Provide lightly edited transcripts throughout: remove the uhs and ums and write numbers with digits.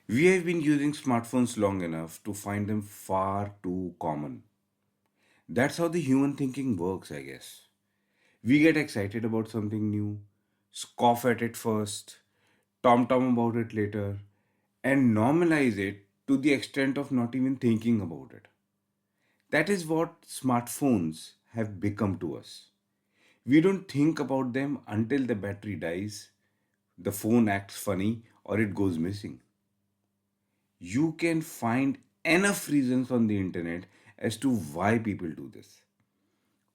We have been using smartphones long enough to find them far too common. That's how the human thinking works, I guess. We get excited about something new, scoff at it first, tom about it later, and normalize it to the extent of not even thinking about it. That is what smartphones have become to us. We don't think about them until the battery dies, the phone acts funny, or it goes missing. You can find enough reasons on the internet as to why people do this.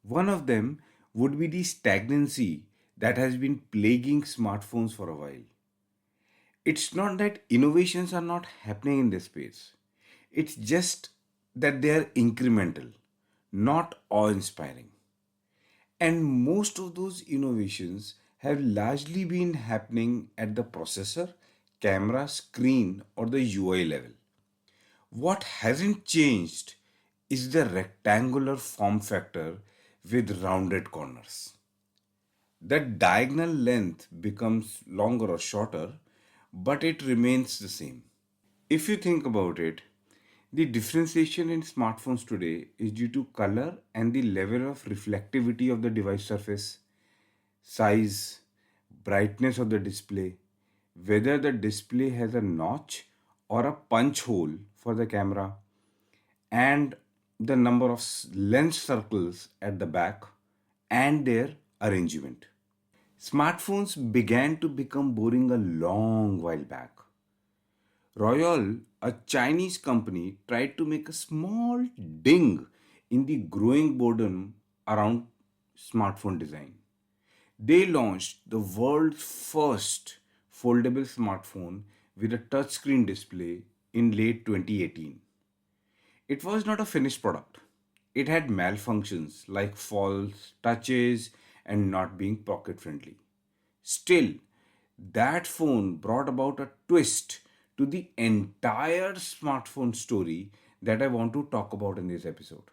One of them would be the stagnancy that has been plaguing smartphones for a while. It's not that innovations are not happening in this space, it's just that they are incremental, not awe inspiring. And most of those innovations have largely been happening at the processor, camera, screen, or the UI level. What hasn't changed is the rectangular form factor with rounded corners. The diagonal length becomes longer or shorter, but it remains the same. If you think about it, the differentiation in smartphones today is due to color and the level of reflectivity of the device surface, size, brightness of the display, whether the display has a notch or a punch hole for the camera, and the number of lens circles at the back and their arrangement. Smartphones began to become boring a long while back. Royal, a Chinese company, tried to make a small ding in the growing boredom around smartphone design. They launched the world's first foldable smartphone with a touchscreen display in late 2018. It was not a finished product. It had malfunctions like false touches and not being pocket friendly. Still, that phone brought about a twist to the entire smartphone story that I want to talk about in this episode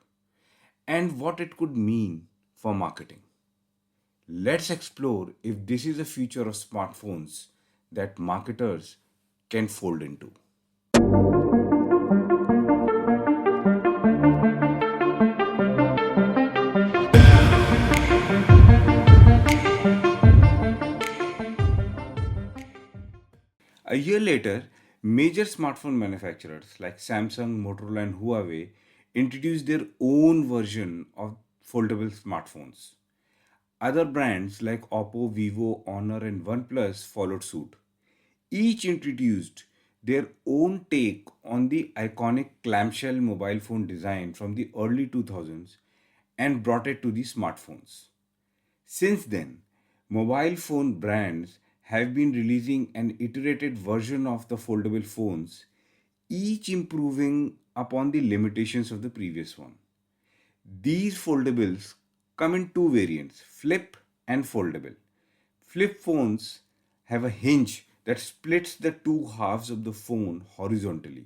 and what it could mean for marketing. Let's explore if this is the future of smartphones that marketers can fold into. A year later, major smartphone manufacturers like Samsung, Motorola, and Huawei introduced their own version of foldable smartphones. Other brands like Oppo, Vivo, Honor, and OnePlus followed suit. Each introduced their own take on the iconic clamshell mobile phone design from the early 2000s and brought it to the smartphones. Since then, mobile phone brands have been releasing an iterated version of the foldable phones, each improving upon the limitations of the previous one. These foldables come in two variants, flip and foldable. Flip phones have a hinge that splits the two halves of the phone horizontally.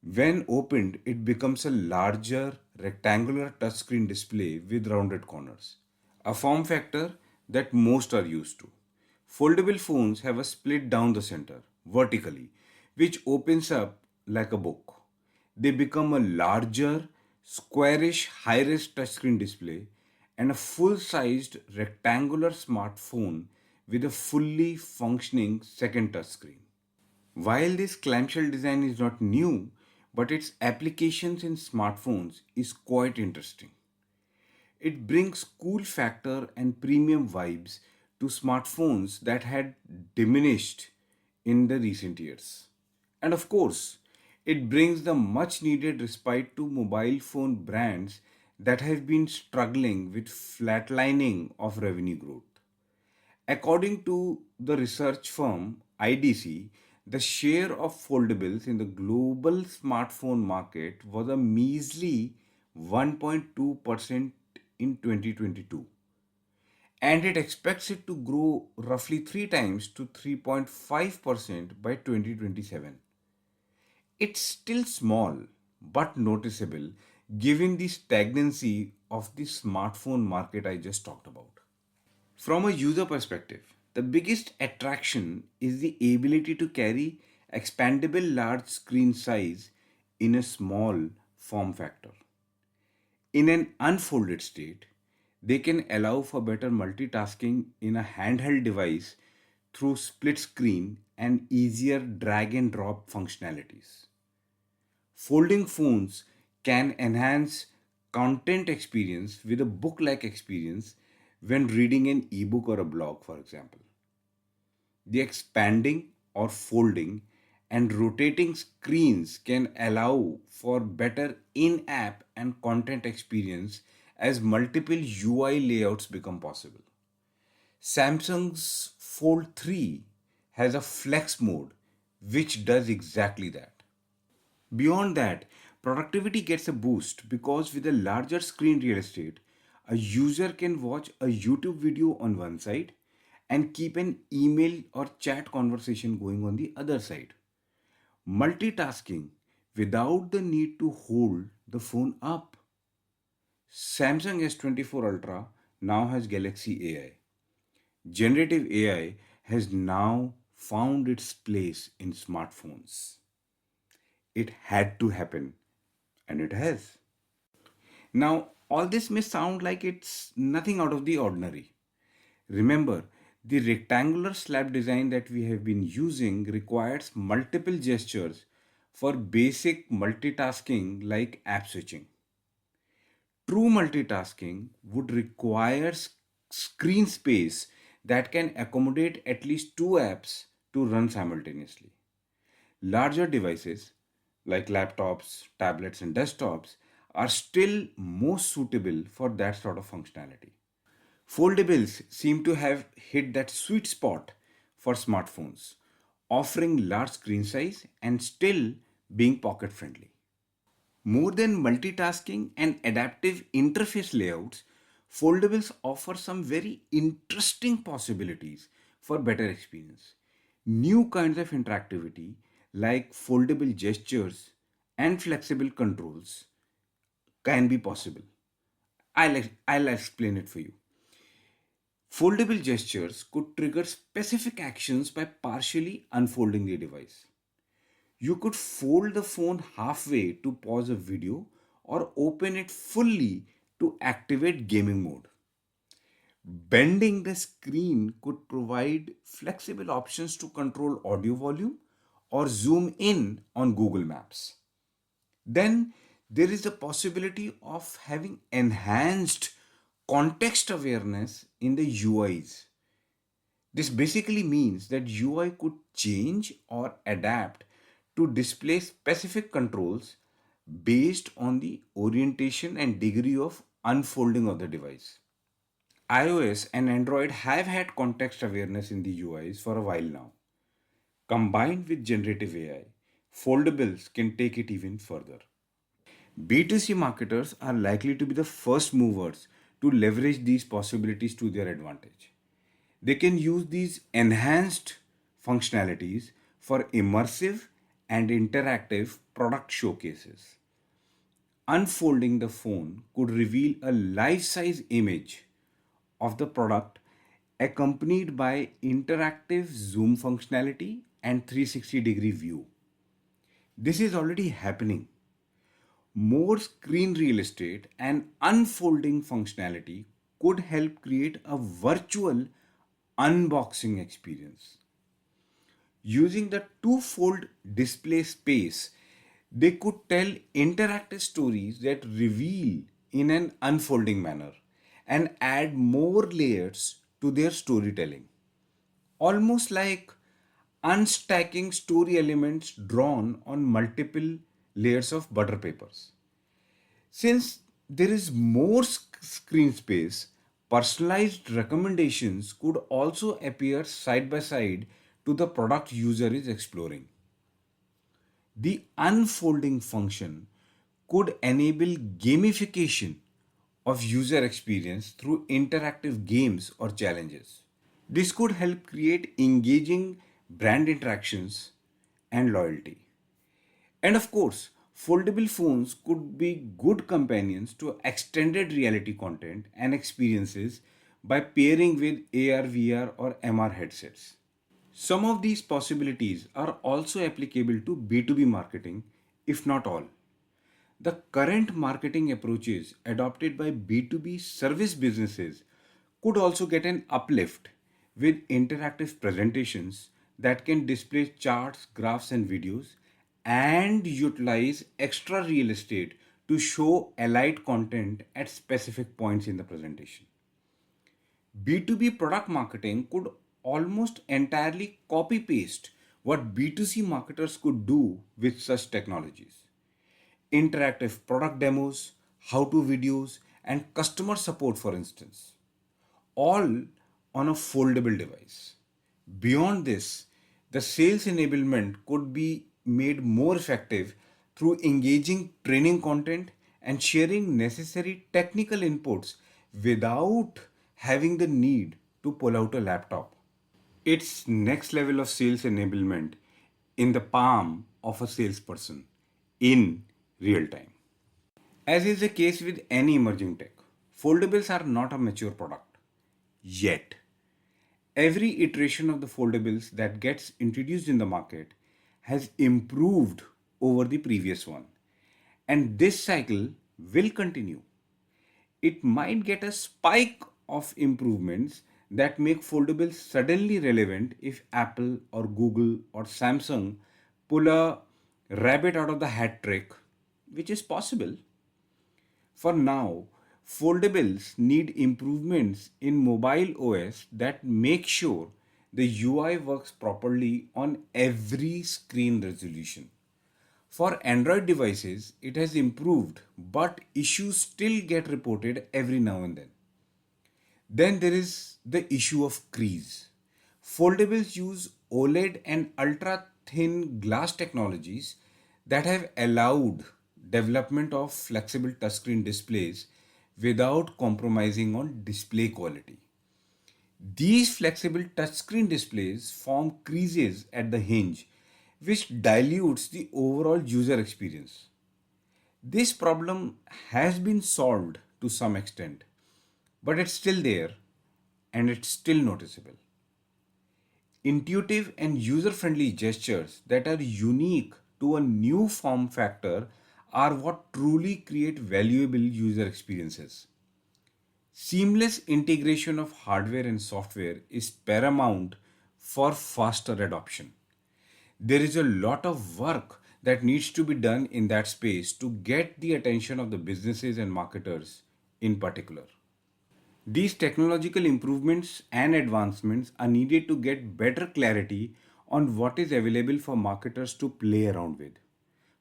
When opened, it becomes a larger rectangular touchscreen display with rounded corners, a form factor that most are used to. Foldable phones have a split down the center, vertically, which opens up like a book. They become a larger, squarish, high res touchscreen display and a full sized rectangular smartphone with a fully functioning second touchscreen. While this clamshell design is not new, but its applications in smartphones is quite interesting. It brings cool factor and premium vibes to smartphones that had diminished in the recent years. And of course, it brings the much needed respite to mobile phone brands that have been struggling with flatlining of revenue growth. According to the research firm IDC, the share of foldables in the global smartphone market was a measly 1.2% in 2022, and it expects it to grow roughly 3 times to 3.5% by 2027. It's still small but noticeable given the stagnancy of the smartphone market I just talked about. From a user perspective, the biggest attraction is the ability to carry expandable large screen size in a small form factor. In an unfolded state, they can allow for better multitasking in a handheld device through split screen and easier drag and drop functionalities. Folding phones can enhance content experience with a book like experience when reading an ebook or a blog, for example. The expanding or folding and rotating screens can allow for better in app and content experience as multiple UI layouts become possible. Samsung's Fold 3 has a flex mode which does exactly that. Beyond that, productivity gets a boost because with a larger screen real estate, a user can watch a YouTube video on one side and keep an email or chat conversation going on the other side. Multitasking without the need to hold the phone up. Samsung S24 Ultra now has Galaxy AI. Generative AI has now found its place in smartphones. It had to happen, and it has. Now, all this may sound like it's nothing out of the ordinary. Remember, the rectangular slab design that we have been using requires multiple gestures for basic multitasking like app switching. True multitasking would require screen space that can accommodate at least two apps to run simultaneously. Larger devices like laptops, tablets, and desktops are still most suitable for that sort of functionality. Foldables seem to have hit that sweet spot for smartphones, offering large screen size and still being pocket friendly. More than multitasking and adaptive interface layouts, foldables offer some very interesting possibilities for better experience. New kinds of interactivity like foldable gestures and flexible controls can be possible. I'll explain it for you. Foldable gestures could trigger specific actions by partially unfolding the device. You could fold the phone halfway to pause a video or open it fully to activate gaming mode. Bending the screen could provide flexible options to control audio volume or zoom in on Google Maps. Then there is the possibility of having enhanced context awareness in the UIs. This basically means that UI could change or adapt to display specific controls based on the orientation and degree of unfolding of the device. iOS and Android have had context awareness in the UIs for a while now. Combined with generative AI, foldables can take it even further. B2C marketers are likely to be the first movers to leverage these possibilities to their advantage. They can use these enhanced functionalities for immersive and interactive product showcases. Unfolding the phone could reveal a life size image of the product accompanied by interactive zoom functionality and 360-degree view. This is already happening. More screen real estate and unfolding functionality could help create a virtual unboxing experience. Using the two-fold display space, they could tell interactive stories that reveal in an unfolding manner and add more layers to their storytelling. Almost like unstacking story elements drawn on multiple layers of butter papers. Since there is more screen space, personalized recommendations could also appear side by side to the product user is exploring. The unfolding function could enable gamification of user experience through interactive games or challenges. This could help create engaging brand interactions and loyalty. And of course, foldable phones could be good companions to extended reality content and experiences by pairing with AR, VR, or MR headsets. Some of these possibilities are also applicable to B2B marketing, if not all. The current marketing approaches adopted by B2B service businesses could also get an uplift with interactive presentations that can display charts, graphs, and videos and utilize extra real estate to show allied content at specific points in the presentation. B2B product marketing could almost entirely copy paste what B2C marketers could do with such technologies. Interactive product demos, how to videos, and customer support, for instance, all on a foldable device. Beyond this, the sales enablement could be made more effective through engaging training content and sharing necessary technical inputs without having the need to pull out a laptop. It's next level of sales enablement in the palm of a salesperson in real time. As is the case with any emerging tech, foldables are not a mature product yet. Every iteration of the foldables that gets introduced in the market has improved over the previous one, and this cycle will continue. It might get a spike of improvements that make foldables suddenly relevant if Apple or Google or Samsung pull a rabbit out of the hat trick, which is possible. For now, foldables need improvements in mobile OS that make sure the UI works properly on every screen resolution. For Android devices, it has improved, but issues still get reported every now and then. Then there is the issue of crease. Foldables use OLED and ultra thin glass technologies that have allowed development of flexible touchscreen displays without compromising on display quality. These flexible touchscreen displays form creases at the hinge, which dilutes the overall user experience. This problem has been solved to some extent, but it's still there and it's still noticeable. Intuitive and user friendly gestures that are unique to a new form factor are what truly create valuable user experiences. Seamless integration of hardware and software is paramount for faster adoption. There is a lot of work that needs to be done in that space to get the attention of the businesses and marketers in particular. These technological improvements and advancements are needed to get better clarity on what is available for marketers to play around with.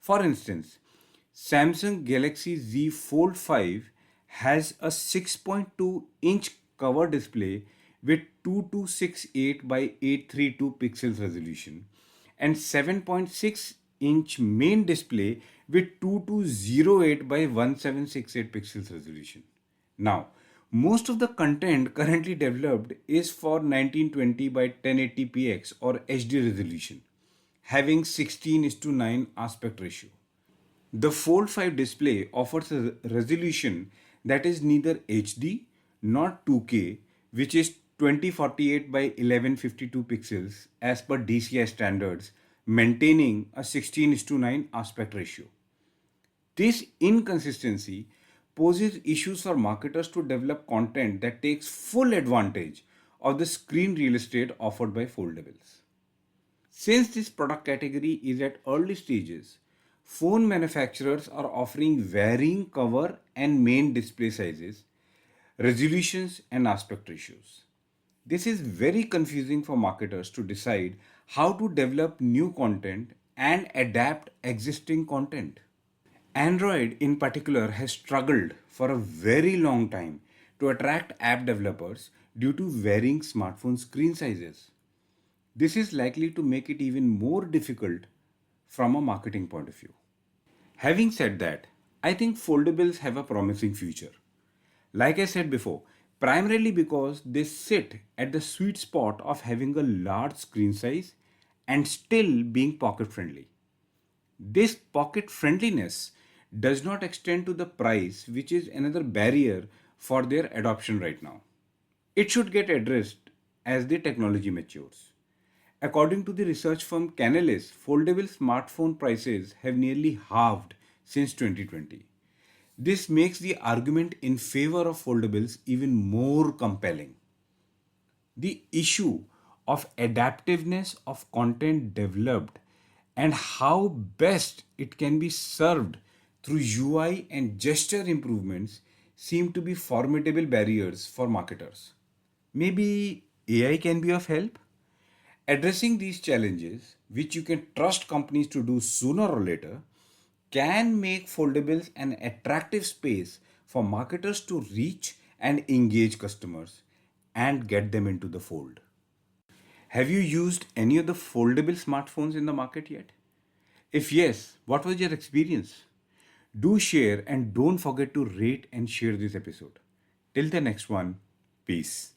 For instance, Samsung Galaxy Z Fold 5 has a 6.2 inch cover display with 2268 by 832 pixels resolution and 7.6 inch main display with 2208 by 1768 pixels resolution. Now, most of the content currently developed is for 1920 by 1080px or HD resolution, having 16:9 aspect ratio. The Fold 5 display offers a resolution that is neither HD nor 2K, which is 2048 by 1152 pixels as per DCI standards, maintaining a 16:9 aspect ratio. This inconsistency poses issues for marketers to develop content that takes full advantage of the screen real estate offered by foldables. Since this product category is at early stages, phone manufacturers are offering varying cover and main display sizes, resolutions, and aspect ratios. This is very confusing for marketers to decide how to develop new content and adapt existing content. Android in particular has struggled for a very long time to attract app developers due to varying smartphone screen sizes. This is likely to make it even more difficult from a marketing point of view. Having said that, I think foldables have a promising future. Like I said before, primarily because they sit at the sweet spot of having a large screen size and still being pocket friendly. This pocket friendliness does not extend to the price, which is another barrier for their adoption right now. It should get addressed as the technology matures. According to the research firm Canalys, foldable smartphone prices have nearly halved since 2020. This makes the argument in favor of foldables even more compelling. The issue of adaptiveness of content developed and how best it can be served through UI and gesture improvements seem to be formidable barriers for marketers. Maybe AI can be of help? Addressing these challenges, which you can trust companies to do sooner or later, can make foldables an attractive space for marketers to reach and engage customers and get them into the fold. Have you used any of the foldable smartphones in the market yet? If yes, what was your experience? Do share and don't forget to rate and share this episode. Till the next one, peace.